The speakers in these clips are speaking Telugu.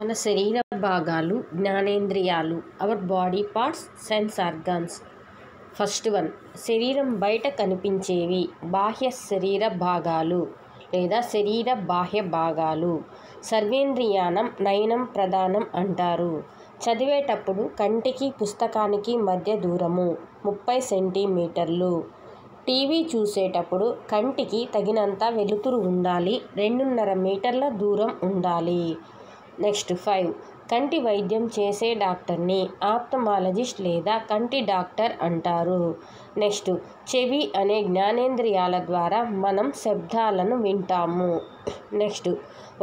మన శరీర భాగాలు, జ్ఞానేంద్రియాలు, our body parts, sense organs. First one, శరీరం బయట కనిపించేవి బాహ్య శరీర భాగాలు లేదా శరీర బాహ్య భాగాలు. సర్వేంద్రియానం నయనం ప్రధానం అంటారు. చదివేటప్పుడు కంటికి పుస్తకానికి మధ్య దూరము 30 సెంటీమీటర్లు. టీవీ చూసేటప్పుడు కంటికి తగినంత వెలుతురు ఉండాలి, 2.5 మీటర్ల దూరం ఉండాలి. నెక్స్ట్ 5, కంటి వైద్యం చేసే డాక్టర్ని ఆప్థమాలజిస్ట్ లేదా కంటి డాక్టర్ అంటారు. నెక్స్ట్, చెవి అనే జ్ఞానేంద్రియాల ద్వారా మనం శబ్దాలను వింటాము. నెక్స్ట్,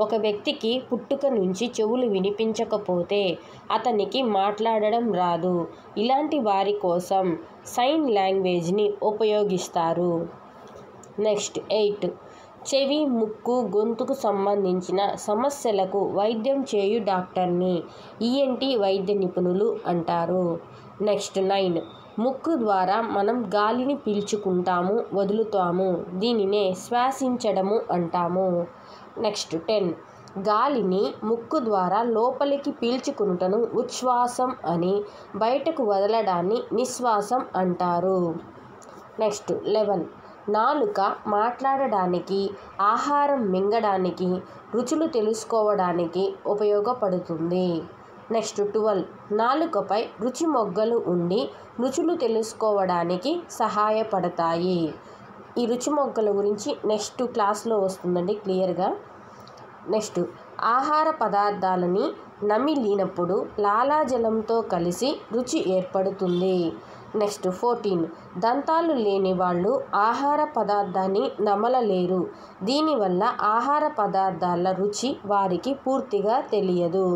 ఒక వ్యక్తికి పుట్టుక నుంచి చెవులు వినిపించకపోతే అతనికి మాట్లాడడం రాదు. ఇలాంటి వారి కోసం సైన్ లాంగ్వేజ్ని ఉపయోగిస్తారు. నెక్స్ట్ 8, చెవి, ముక్కు, గొంతుకు సంబంధించిన సమస్యలకు వైద్యం చేయు డాక్టర్ని ఈఎన్టీ వైద్య నిపుణులు అంటారు. నెక్స్ట్ 9, ముక్కు ద్వారా మనం గాలిని పీల్చుకుంటాము, వదులుతాము. దీనినే శ్వాసించడము అంటాము. నెక్స్ట్ 10, గాలిని ముక్కు ద్వారా లోపలికి పీల్చుకునుటను ఉచ్ఛ్వాసం అని, బయటకు వదలడాన్ని నిశ్వాసం అంటారు. నెక్స్ట్ 11, నాలుక మాట్లాడడానికి, ఆహారం మింగడానికి, రుచులు తెలుసుకోవడానికి ఉపయోగపడుతుంది. నెక్స్ట్ 12, నాలుకపై రుచి మొగ్గలు ఉండి రుచులు తెలుసుకోవడానికి సహాయపడతాయి. ఈ రుచి మొగ్గల గురించి నెక్స్ట్ క్లాస్లో వస్తుందండి క్లియర్గా. నెక్స్ట్, ఆహార పదార్థాలని నమిలినప్పుడు లాలాజలంతో కలిసి రుచి ఏర్పడుతుంది. నెక్స్ట్ 14, దంతాలు లేని వాళ్ళు ఆహార పదార్థాన్ని నమలలేరు. దీనివల్ల ఆహార పదార్థాల రుచి వారికి పూర్తిగా తెలియదు.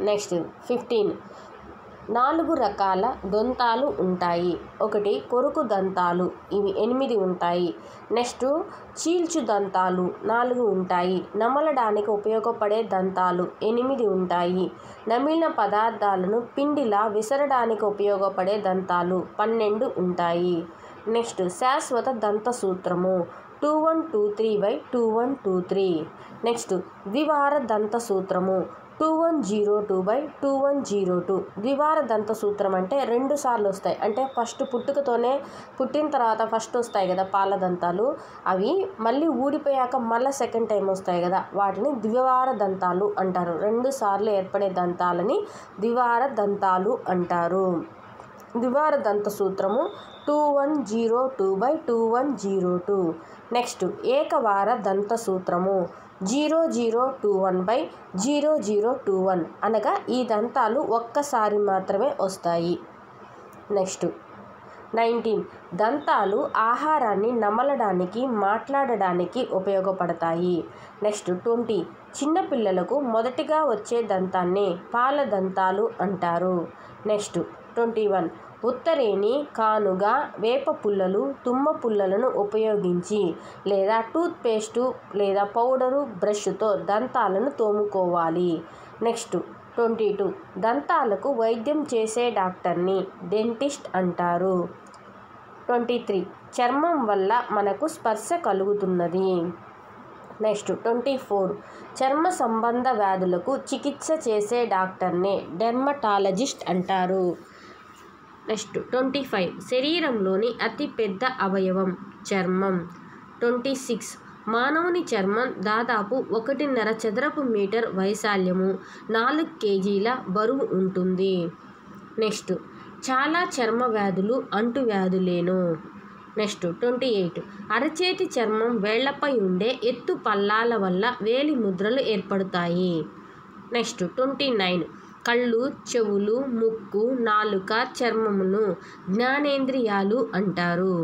నెక్స్ట్ 15, 4 రకాల దంతాలు ఉంటాయి. 1, కొరుకు దంతాలు, ఇవి 8 ఉంటాయి. నెక్స్ట్, చీల్చు దంతాలు 4 ఉంటాయి. నమలడానికి ఉపయోగపడే దంతాలు 8 ఉంటాయి. నమిలిన పదార్థాలను పిండిలా విసరడానికి ఉపయోగపడే దంతాలు 12 ఉంటాయి. నెక్స్ట్, శాశ్వత దంత సూత్రము 2123/2123. నెక్స్ట్, ద్వివార దంత సూత్రము 2102/2102. ద్వివార దంత సూత్రం అంటే 2 సార్లు వస్తాయి. అంటే ఫస్ట్ పుట్టిన తర్వాత ఫస్ట్ వస్తాయి కదా పాల దంతాలు, అవి మళ్ళీ ఊడిపోయాక మళ్ళీ సెకండ్ టైం వస్తాయి కదా, వాటిని ద్వివార దంతాలు అంటారు. 2 సార్లు ఏర్పడే దంతాలని ద్వివార దంతాలు అంటారు. ద్వివార దంత సూత్రము 2102/2102. నెక్స్ట్, ఏకవార దంత సూత్రము 0021/0021. అనగా ఈ దంతాలు ఒక్కసారి మాత్రమే వస్తాయి. నెక్స్ట్ 19, దంతాలు ఆహారాన్ని నమలడానికి, మాట్లాడడానికి ఉపయోగపడతాయి. నెక్స్ట్ 20, చిన్నపిల్లలకు మొదటిగా వచ్చే దంతాన్ని పాల దంతాలు అంటారు. నెక్స్ట్ 21, ఉత్తరేణి, కానుగ, వేప పుల్లలు, తుమ్మ పుల్లలను ఉపయోగించి లేదా టూత్ పేస్టు లేదా పౌడరు, బ్రష్తో దంతాలను తోముకోవాలి. నెక్స్ట్ 22, దంతాలకు వైద్యం చేసే డాక్టర్ని డెంటిస్ట్ అంటారు. 23, చర్మం వల్ల మనకు స్పర్శ కలుగుతున్నది. నెక్స్ట్ 24, చర్మ సంబంధ వ్యాధులకు చికిత్స చేసే డాక్టర్ని డెర్మటాలజిస్ట్ అంటారు. నెక్స్ట్ 25, శరీరంలోని అతి పెద్ద అవయవం చర్మం. 26, మానవుని చర్మం దాదాపు 1.5 చదరపు మీటర్ వైశాల్యము, 4 కేజీల బరువు ఉంటుంది. నెక్స్ట్, చాలా చర్మ వ్యాధులు అంటువ్యాధులేను. నెక్స్ట్ 28, అరచేతి చర్మం వేళ్లపై ఉండే ఎత్తు పల్లాల వల్ల వేలి ముద్రలు ఏర్పడతాయి. నెక్స్ట్ 29, కళ్ళు, చెవులు, ముక్కు, నాలుక, చర్మమును జ్ఞానేంద్రియాలు అంటారు.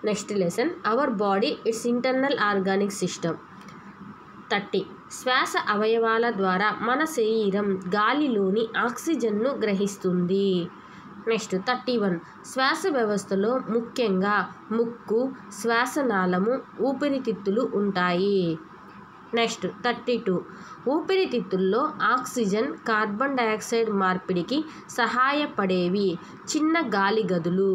Next lesson, our body it's internal organic system. 30, శ్వాస అవయవాల ద్వారా మన శరీరం గాలిలోని ఆక్సిజన్ను గ్రహిస్తుంది. నెక్స్ట్ 31, శ్వాస వ్యవస్థలో ముఖ్యంగా ముక్కు, శ్వాసనాళము, ఊపిరితిత్తులు ఉంటాయి. నెక్స్ట్ 32, ఊపిరితిత్తుల్లో ఆక్సిజన్, కార్బన్ డయాక్సైడ్ మార్పిడికి సహాయపడేవి చిన్న గాలి గదులు.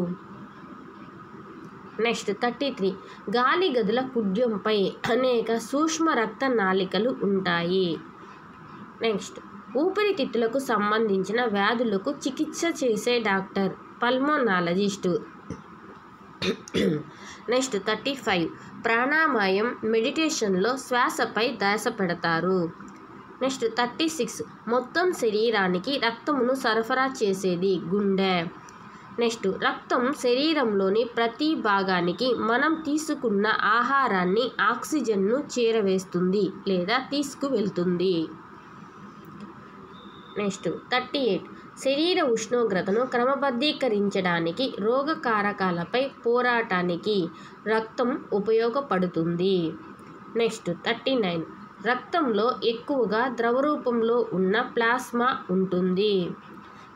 నెక్స్ట్ 33, గాలి గదుల కుడ్యంపై అనేక సూక్ష్మ రక్త నాళికలు ఉంటాయి. నెక్స్ట్ ఊపిరితిత్తులకు సంబంధించిన వ్యాధులకు చికిత్స చేసే డాక్టర్ పల్మనాలజిస్ట్. నెక్స్ట్ 35 ప్రాణాయామం మెడిటేషన్లో శ్వాసపై ధ్యాస పెడతారు. నెక్స్ట్ 36 మొత్తం శరీరానికి రక్తమును సరఫరా చేసేది గుండె. నెక్స్ట్ రక్తం శరీరంలోని ప్రతి భాగానికి మనం తీసుకున్న ఆహారాన్ని ఆక్సిజన్ను చేరవేస్తుంది లేదా తీసుకువెళ్తుంది. నెక్స్ట్ 38 శరీర ఉష్ణోగ్రతను క్రమబద్ధీకరించడానికి రోగకారకాలపై పోరాటానికి రక్తం ఉపయోగపడుతుంది. నెక్స్ట్ 39 రక్తంలో ఎక్కువగా ద్రవరూపంలో ఉన్న ప్లాస్మా ఉంటుంది.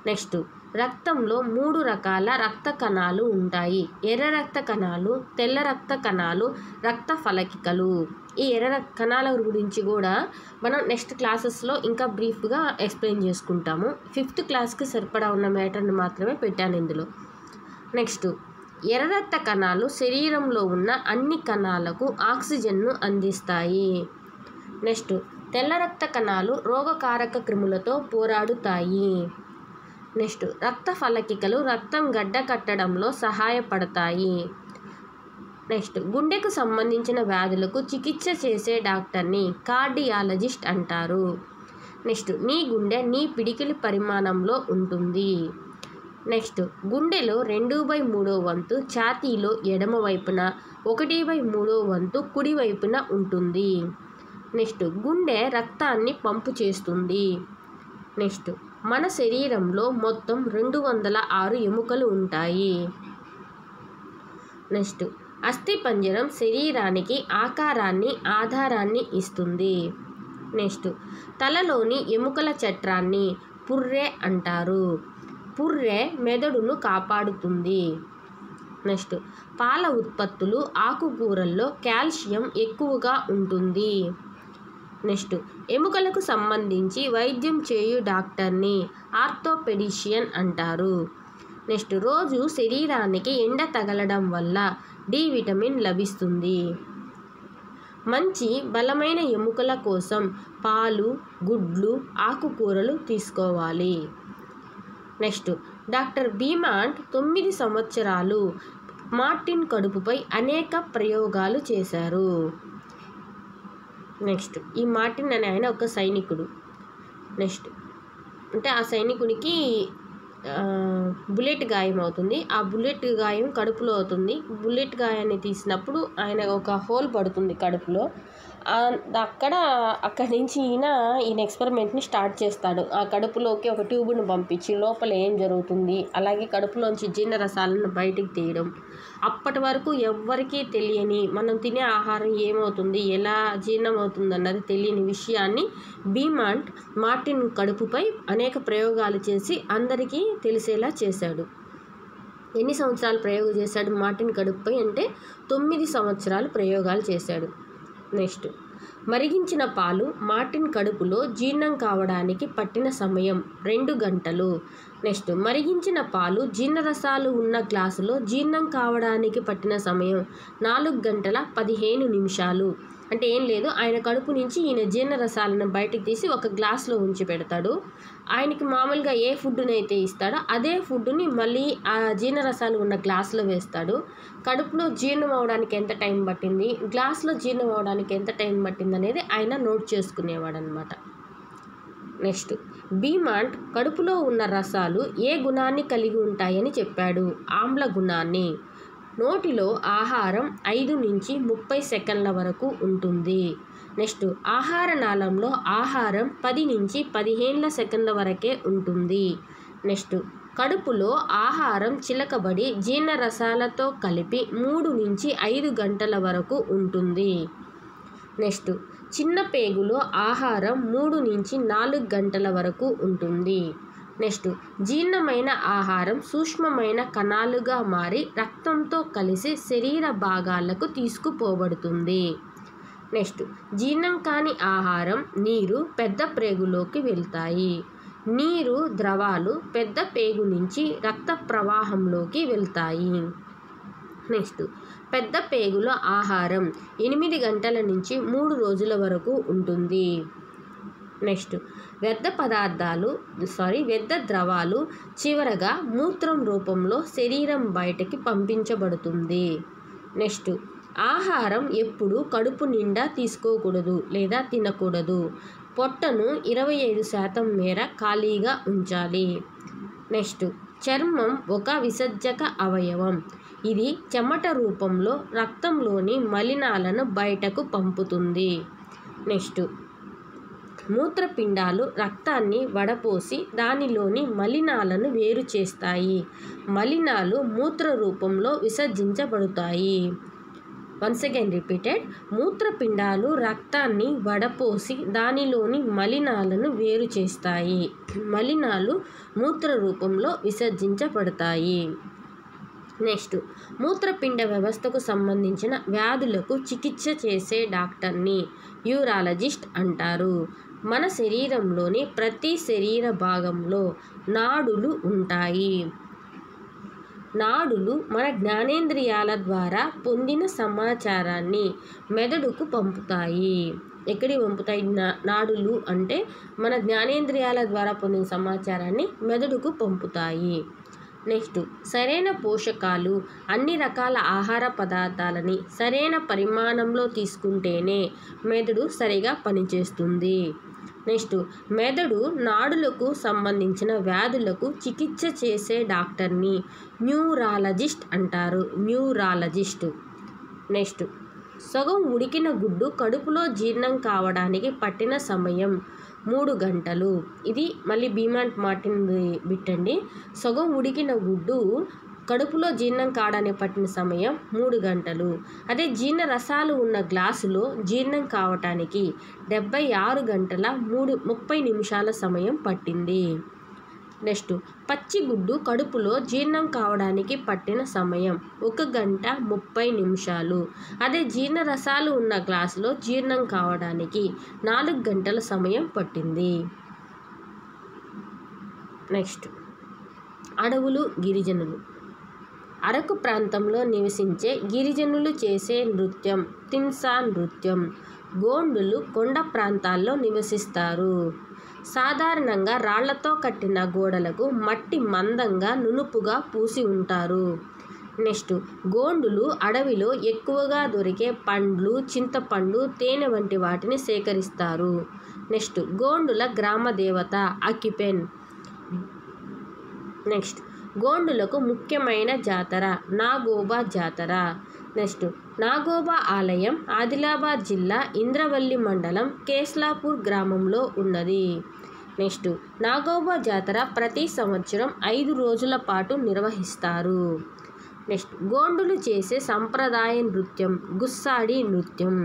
నెక్స్ట్ రక్తంలో 3 రకాల రక్త కణాలు ఉంటాయి. ఎర్ర రక్త కణాలు, తెల్ల రక్త కణాలు, రక్త ఫలకికలు. ఈ ఎర్ర కణాల గురించి కూడా మనం నెక్స్ట్ క్లాసెస్లో ఇంకా బ్రీఫ్గా ఎక్స్ప్లెయిన్ చేసుకుంటాము. 5th క్లాస్కి సరిపడా ఉన్న మ్యాటర్ని మాత్రమే పెట్టాను ఇందులో. నెక్స్ట్ ఎర్ర రక్త కణాలు శరీరంలో ఉన్న అన్ని కణాలకు ఆక్సిజన్ను అందిస్తాయి. నెక్స్ట్ తెల్ల రక్త కణాలు రోగకారక క్రిములతో పోరాడుతాయి. నెక్స్ట్ రక్త ఫలకికలు రక్తం గడ్డ కట్టడంలో సహాయపడతాయి. నెక్స్ట్ గుండెకు సంబంధించిన వ్యాధులకు చికిత్స చేసే డాక్టర్ని కార్డియాలజిస్ట్ అంటారు. నెక్స్ట్ నీ గుండె నీ పిడికిలి పరిమాణంలో ఉంటుంది. నెక్స్ట్ గుండెలో 2/3 వంతు ఛాతీలో ఎడమ వైపున, 1/3 వంతు కుడి వైపున ఉంటుంది. నెక్స్ట్ గుండె రక్తాన్ని పంపు చేస్తుంది. నెక్స్ట్ మన శరీరంలో మొత్తం 206 ఎముకలు ఉంటాయి. నెక్స్ట్ అస్థిపంజరం శరీరానికి ఆకారాన్ని, ఆధారాన్ని ఇస్తుంది. నెక్స్ట్ తలలోని ఎముకల చట్రాన్ని పుర్రె అంటారు. పుర్రె మెదడును కాపాడుతుంది. నెక్స్ట్ పాల ఉత్పత్తులు, ఆకుకూరల్లో కాల్షియం ఎక్కువగా ఉంటుంది. నెక్స్ట్ ఎముకలకు సంబంధించి వైద్యం చేయు డాక్టర్ని ఆర్థోపెడిషియన్ అంటారు. నెక్స్ట్ రోజు శరీరానికి ఎండ తగలడం వల్ల డి విటమిన్ లభిస్తుంది. మంచి బలమైన ఎముకల కోసం పాలు, గుడ్లు, ఆకుకూరలు తీసుకోవాలి. నెక్స్ట్ డాక్టర్ బీమాంట్ 9 సంవత్సరాలు మార్టిన్ కడుపుపై అనేక ప్రయోగాలు చేశారు. నెక్స్ట్ ఈ మార్టిన్ అనే ఆయన ఒక సైనికుడు. నెక్స్ట్ అంటే ఆ సైనికుడికి బుల్లెట్ గాయం అవుతుంది. ఆ బుల్లెట్ గాయం కడుపులో అవుతుంది. బుల్లెట్ గాయాన్ని తీసినప్పుడు ఆయన ఒక హోల్ పడుతుంది కడుపులో. అక్కడి నుంచి ఈయన ఎక్స్పెరిమెంట్ని స్టార్ట్ చేస్తాడు. ఆ కడుపులోకి ఒక ట్యూబ్ను పంపించి లోపల ఏం జరుగుతుంది, అలాగే కడుపులోంచి జీర్ణరసాలను బయటికి తీయడం. అప్పటి వరకు ఎవ్వరికీ తెలియని, మనం తినే ఆహారం ఏమవుతుంది, ఎలా జీర్ణం అవుతుంది అన్నది తెలియని విషయాన్ని బీమాంట్ మార్టిన్ కడుపుపై అనేక ప్రయోగాలు చేసి అందరికీ తెలిసేలా చేశాడు. ఎన్ని సంవత్సరాలు ప్రయోగం చేశాడు మార్టిన్ కడుపుపై అంటే 9 సంవత్సరాలు ప్రయోగాలు చేశాడు. నెక్స్ట్ మరిగించిన పాలు మార్టిన్ కడుపులో జీర్ణం కావడానికి పట్టిన సమయం 2 గంటలు. నెక్స్ట్ మరిగించిన పాలు జీర్ణరసాలు ఉన్న గ్లాసులో జీర్ణం కావడానికి పట్టిన సమయం 4 గంటల 15 నిమిషాలు. అంటే ఏం లేదు, ఆయన కడుపు నుంచి ఈయన జీర్ణరసాలను బయటకు తీసి ఒక గ్లాస్లో ఉంచి పెడతాడు. ఆయనకి మామూలుగా ఏ ఫుడ్ని అయితే ఇస్తాడో అదే ఫుడ్ని మళ్ళీ ఆ జీర్ణరసాలు ఉన్న గ్లాస్లో వేస్తాడు. కడుపులో జీర్ణం అవడానికి ఎంత టైం పట్టింది, గ్లాస్లో జీర్ణం అవడానికి ఎంత టైం పట్టింది అనేది ఆయన నోట్ చేసుకునేవాడు అనమాట. నెక్స్ట్ బీమాంట్ కడుపులో ఉన్న రసాలు ఏ గుణాన్ని కలిగి ఉంటాయని చెప్పాడు? ఆమ్ల గుణాన్ని. నోటిలో ఆహారం 5 నుంచి 30 సెకండ్ల వరకు ఉంటుంది. నెక్స్ట్ ఆహార నాళంలో ఆహారం 10 నుంచి 15 సెకండ్ల వరకే ఉంటుంది. నెక్స్ట్ కడుపులో ఆహారం చిలకబడి జీర్ణరసాలతో కలిపి 3 నుంచి 5 గంటల వరకు ఉంటుంది. నెక్స్ట్ చిన్న పేగులో ఆహారం 3 నుంచి 4 గంటల వరకు ఉంటుంది. నెక్స్ట్ జీర్ణమైన ఆహారం సూక్ష్మమైన కణాలుగా మారి రక్తంతో కలిసి శరీర భాగాలకు తీసుకుపోబడుతుంది. నెక్స్ట్ జీర్ణం కాని ఆహారం, నీరు పెద్ద ప్రేగులోకి వెళ్తాయి. నీరు ద్రవాలు పెద్ద పేగు నుంచి రక్త ప్రవాహంలోకి వెళ్తాయి. నెక్స్ట్ పెద్ద పేగులో ఆహారం 8 గంటల నుంచి 3 రోజుల వరకు ఉంటుంది. నెక్స్ట్ వ్యర్థ ద్రవాలు చివరగా మూత్రం రూపంలో శరీరం బయటకి పంపించబడుతుంది. నెక్స్ట్ ఆహారం ఎప్పుడు కడుపు నిండా తీసుకోకూడదు లేదా తినకూడదు. పొట్టను 25% మేర ఖాళీగా ఉంచాలి. నెక్స్ట్ చర్మం ఒక విసర్జక అవయవం. ఇది చెమట రూపంలో రక్తంలోని మలినాలను బయటకు పంపుతుంది. నెక్స్ట్ మూత్రపిండాలు రక్తాన్ని వడపోసి దానిలోని మలినాలను వేరు చేస్తాయి. మలినాలు మూత్ర రూపంలో విసర్జించబడతాయి. Once again repeated. మూత్రపిండాలు రక్తాన్ని వడపోసి దానిలోని మలినాలను వేరు చేస్తాయి. మలినాలు మూత్ర రూపంలో విసర్జించబడతాయి. నెక్స్ట్ మూత్రపిండ వ్యవస్థకు సంబంధించిన వ్యాధులకు చికిత్స చేసే డాక్టర్ని యూరాలజిస్ట్ అంటారు. మన శరీరంలోని ప్రతి శరీర భాగంలో నాడులు ఉంటాయి. నాడులు మన జ్ఞానేంద్రియాల ద్వారా పొందిన సమాచారాన్ని మెదడుకు పంపుతాయి. ఎక్కడికి పంపుతాయి నాడులు అంటే మన జ్ఞానేంద్రియాల ద్వారా పొందిన సమాచారాన్ని మెదడుకు పంపుతాయి. నెక్స్ట్ సరైన పోషకాలు అన్ని రకాల ఆహార పదార్థాలని సరైన పరిమాణంలో తీసుకుంటేనే మెదడు సరిగా పనిచేస్తుంది. నెక్స్ట్ మెదడు నాడులకు సంబంధించిన వ్యాధులకు చికిత్స చేసే డాక్టర్ని న్యూరాలజిస్ట్ అంటారు. న్యూరాలజిస్ట్. నెక్స్ట్ సగం ఉడికిన గుడ్డు కడుపులో జీర్ణం కావడానికి పట్టిన సమయం 3 గంటలు. ఇది మళ్ళీ బీమాంట్ మార్టిన్ బిట్ అండి. సగం ఉడికిన గుడ్డు కడుపులో జీర్ణం కావడానికి పట్టిన సమయం 3 గంటలు. అదే జీర్ణ రసాలు ఉన్న గ్లాసులో జీర్ణం కావటానికి 76 గంటల 30 నిమిషాల సమయం పట్టింది. నెక్స్ట్ పచ్చిగుడ్డు కడుపులో జీర్ణం కావడానికి పట్టిన సమయం 1 గంట 30 నిమిషాలు. అదే జీర్ణ రసాలు ఉన్న గ్లాసులో జీర్ణం కావడానికి 4 గంటల సమయం పట్టింది. నెక్స్ట్ అడవులు, గిరిజనులు. అరకు ప్రాంతంలో నివసించే గిరిజనులు చేసే నృత్యం తిన్సా నృత్యం. గోండులు కొండ ప్రాంతాల్లో నివసిస్తారు. సాధారణంగా రాళ్లతో కట్టిన గోడలకు మట్టి మందంగా నునుపుగా పూసి ఉంటారు. నెక్స్ట్ గోండులు అడవిలో ఎక్కువగా దొరికే పండ్లు, చింతపండు, తేనె వంటి వాటిని సేకరిస్తారు. నెక్స్ట్ గోండుల గ్రామ దేవత అకిపెన్. నెక్స్ట్ గోండులకు ముఖ్యమైన జాతర నాగోబా జాతర. నెక్స్ట్ నాగోబా ఆలయం ఆదిలాబాద్ జిల్లా ఇంద్రవల్లి మండలం కేస్లాపూర్ గ్రామంలో ఉన్నది. నెక్స్ట్ నాగోబా జాతర ప్రతి సంవత్సరం 5 రోజుల పాటు నిర్వహిస్తారు. నెక్స్ట్ గోండులు చేసే సంప్రదాయ నృత్యం గుస్సాడి నృత్యం.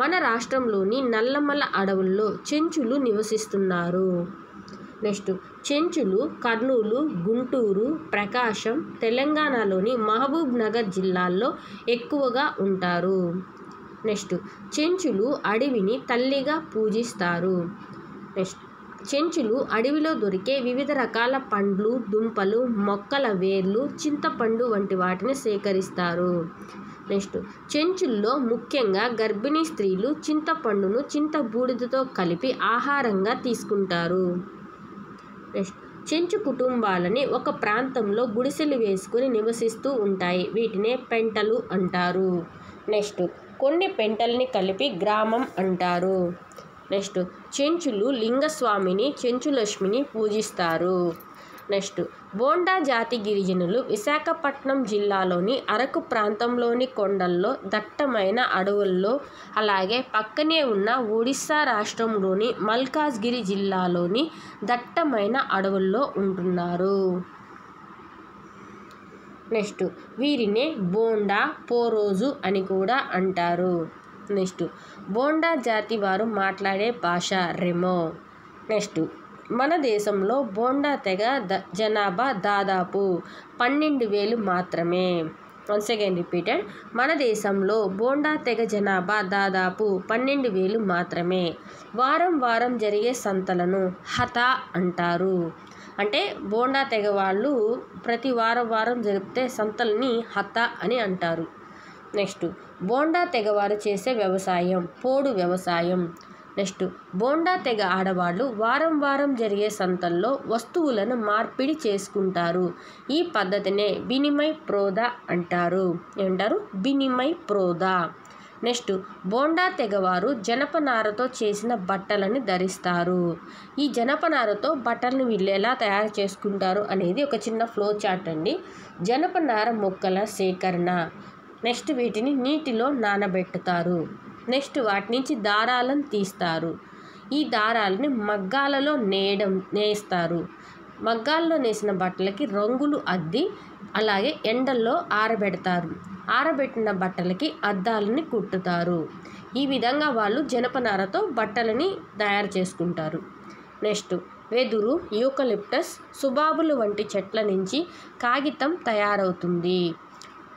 మన రాష్ట్రంలోని నల్లమల అడవుల్లో చెంచులు నివసిస్తున్నారు. నెక్స్ట్ చెంచులు కర్నూలు, గుంటూరు, ప్రకాశం, తెలంగాణలోని మహబూబ్ నగర్ జిల్లాల్లో ఎక్కువగా ఉంటారు. నెక్స్ట్ చెంచులు అడవిని తల్లిగా పూజిస్తారు. నెక్స్ట్ చెంచులు అడవిలో దొరికే వివిధ రకాల పండ్లు, దుంపలు, మొక్కల వేర్లు, చింతపండు వంటి వాటిని సేకరిస్తారు. నెక్స్ట్ చెంచుల్లో ముఖ్యంగా గర్భిణీ స్త్రీలు చింతపండును చింతబూడిదతో కలిపి ఆహారంగా తీసుకుంటారు. నెక్స్ట్ చెంచు కుటుంబాలని ఒక ప్రాంతంలో గుడిసెలు వేసుకుని నివసిస్తూ ఉంటాయి. వీటినే పెంటలు అంటారు. నెక్స్ట్ కొన్ని పెంటల్ని కలిపి గ్రామం అంటారు. నెక్స్ట్ చెంచులు లింగస్వామిని, చెంచులక్ష్మిని పూజిస్తారు. నెక్స్ట్ బోండా జాతి గిరిజనులు విశాఖపట్నం జిల్లాలోని అరకు ప్రాంతంలోని కొండల్లో, దట్టమైన అడవుల్లో, అలాగే పక్కనే ఉన్న ఒడిస్సా రాష్ట్రంలోని మల్కాజ్గిరి జిల్లాలోని దట్టమైన అడవుల్లో ఉంటున్నారు. నెక్స్ట్ వీరినే బోండా, పోరోజు అని కూడా అంటారు. నెక్స్ట్ బోండా జాతి వారు మాట్లాడే భాష రెమో. నెక్స్ట్ మన దేశంలో బోండా తెగ జనాభా దాదాపు 12,000 మాత్రమే. Once again repeated. మన దేశంలో బోండా తెగ జనాభా దాదాపు 12,000 మాత్రమే. వారం వారం జరిగే సంతలను హతా అంటారు. అంటే బోండా తెగ వాళ్ళు ప్రతి వారం జరిపితే సంతల్ని హతా అని అంటారు. నెక్స్ట్ బోండా తెగవారు చేసే వ్యవసాయం పోడు వ్యవసాయం. నెక్స్ట్ బోండా తెగ ఆడవాళ్ళు వారం వారం జరిగే సంతల్లో వస్తువులను మార్పిడి చేసుకుంటారు. ఈ పద్ధతినే వినిమయ్ ప్రోదా అంటారు. ఏమంటారు? వినిమయ్ ప్రోదా. నెక్స్ట్ బోండా తెగవారు జనపనారతో చేసిన బట్టలను ధరిస్తారు. ఈ జనపనారతో బట్టలను వీళ్ళు ఎలా తయారు చేసుకుంటారు అనేది ఒక చిన్న ఫ్లో చార్ట్ అండి. జనపనార మొక్కల సేకరణ, నెక్స్ట్ వీటిని నీటిలో నానబెట్టుతారు, నెక్స్ట్ వాటి నుంచి దారాలను తీస్తారు. ఈ దారాలని మగ్గాలలో నేస్తారు. మగ్గాల్లో నేసిన బట్టలకి రంగులు అద్ది అలాగే ఎండల్లో ఆరబెడతారు. ఆరబెట్టిన బట్టలకి అద్దాలని కుట్టుతారు. ఈ విధంగా వాళ్ళు జనపనారతో బట్టలని తయారు చేసుకుంటారు. నెక్స్ట్ వెదురు, యూకలిప్టస్, సుబాబులు వంటి చెట్ల నుంచి కాగితం తయారవుతుంది.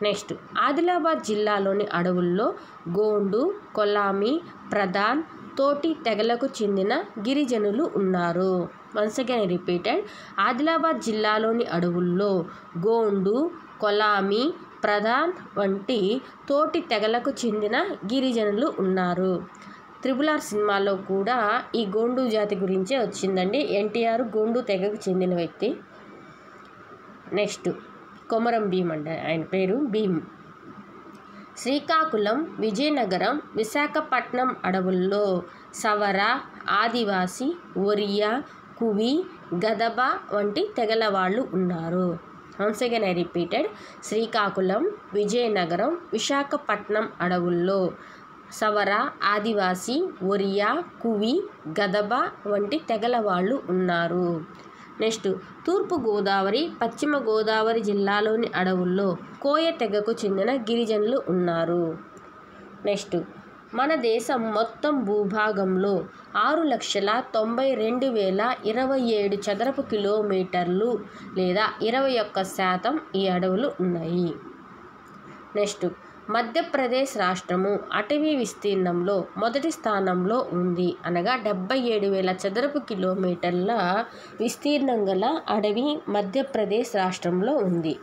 నెక్స్ట్ ఆదిలాబాద్ జిల్లాలోని అడవుల్లో గోండు, కొలామి, ప్రధాన్, తోటి తెగలకు చెందిన గిరిజనులు ఉన్నారు. Once again repeated. ఆదిలాబాద్ జిల్లాలోని అడవుల్లో గోండు, కొలామి, ప్రధాన్ వంటి తోటి తెగలకు చెందిన గిరిజనులు ఉన్నారు. RRR సినిమాలో కూడా ఈ గోండు జాతి గురించే వచ్చిందండి. ఎన్టీఆర్ గోండు తెగకు చెందిన వ్యక్తి. నెక్స్ట్ కొమరం భీమ్ అండి, ఆయన పేరు భీమ్. శ్రీకాకుళం, విజయనగరం, విశాఖపట్నం అడవుల్లో సవర, ఆదివాసి, ఒరియా, కువి, గదబ వంటి తెగల వాళ్ళు ఉన్నారు. Once again I repeated. Srikakulam, Vizianagaram, Visakhapatnam అడవుల్లో సవర, ఆదివాసి, ఒరియా, కువి, గదబ వంటి తెగల వాళ్ళు ఉన్నారు. నెక్స్ట్ తూర్పు గోదావరి, పశ్చిమ గోదావరి జిల్లాలోని అడవుల్లో కోయ తెగకు చెందిన గిరిజనులు ఉన్నారు. నెక్స్ట్ మన దేశం మొత్తం భూభాగంలో 6,92,027 చదరపు కిలోమీటర్లు లేదా 21% ఈ అడవులు ఉన్నాయి. నెక్స్ట్ మధ్యప్రదేశ్ రాష్ట్రము అటవీ విస్తీర్ణంలో మొదటి స్థానంలో ఉంది. అనగా 77,000 చదరపు కిలోమీటర్ల విస్తీర్ణం గల అడవి మధ్యప్రదేశ్ రాష్ట్రంలో ఉంది.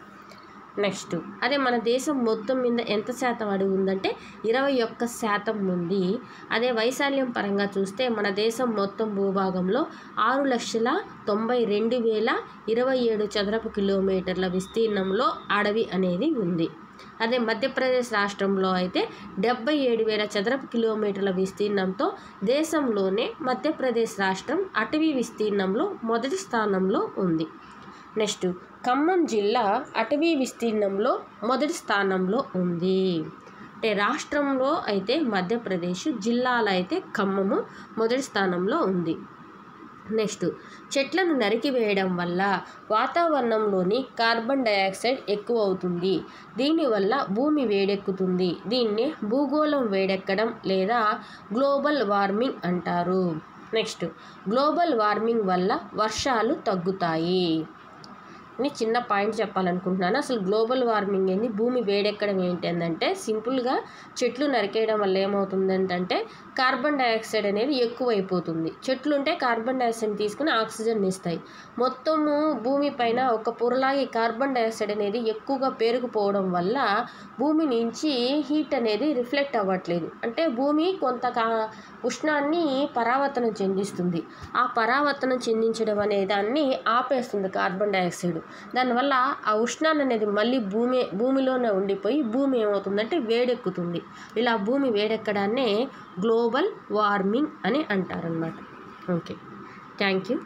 నెక్స్ట్ అదే మన దేశం మొత్తం మీద ఎంత శాతం అడవి ఉందంటే 21% ఉంది. అదే వైశాల్యం పరంగా చూస్తే మన దేశం మొత్తం భూభాగంలో 6,92,027 చదరపు కిలోమీటర్ల విస్తీర్ణంలో అడవి అనేది ఉంది. అదే మధ్యప్రదేశ్ రాష్ట్రంలో అయితే 77,000 చదరపు కిలోమీటర్ల విస్తీర్ణంతో దేశంలోనే మధ్యప్రదేశ్ రాష్ట్రం అటవీ విస్తీర్ణంలో మొదటి స్థానంలో ఉంది. నెక్స్ట్ ఖమ్మం జిల్లా అటవీ విస్తీర్ణంలో మొదటి స్థానంలో ఉంది. అంటే రాష్ట్రంలో అయితే మధ్యప్రదేశ్, జిల్లాలో అయితే ఖమ్మము మొదటి స్థానంలో ఉంది. నెక్స్ట్ చెట్లను నరికివేయడం వల్ల వాతావరణంలోని కార్బన్ డయాక్సైడ్ ఎక్కువ అవుతుంది. దీనివల్ల భూమి వేడెక్కుతుంది. దీన్ని భూగోళం వేడెక్కడం లేదా గ్లోబల్ వార్మింగ్ అంటారు. నెక్స్ట్ గ్లోబల్ వార్మింగ్ వల్ల వర్షాలు తగ్గుతాయి. అని చిన్న పాయింట్ చెప్పాలనుకుంటున్నాను. అసలు గ్లోబల్ వార్మింగ్ ఏంది, భూమి వేడెక్కడం ఏంటంటే సింపుల్గా చెట్లు నరికేయడం వల్ల ఏమవుతుందంటే కార్బన్ డయాక్సైడ్ అనేది ఎక్కువైపోతుంది. చెట్లు ఉంటే కార్బన్ డయాక్సైడ్ తీసుకుని ఆక్సిజన్ ఇస్తాయి. మొత్తము భూమి పైన ఒక పొరలాగి కార్బన్ డయాక్సైడ్ అనేది ఎక్కువగా పేరుకుపోవడం వల్ల భూమి నుంచి హీట్ అనేది రిఫ్లెక్ట్ అవ్వట్లేదు. అంటే భూమి కొంత ఉష్ణాన్ని పరావర్తనం చెందిస్తుంది. ఆ పరావర్తనం చెందించడం అనే దాన్ని ఆపేస్తుంది కార్బన్ డయాక్సైడ్. దానివల్ల ఆ ఉష్ణాన్ని అనేది మళ్ళీ భూమిలోనే ఉండిపోయి భూమి ఏమవుతుందంటే వేడెక్కుతుంది. ఇలా భూమి వేడెక్కడాన్నే గ్లోబల్ వార్మింగ్ అని అంటారనమాట. Okay, thank you.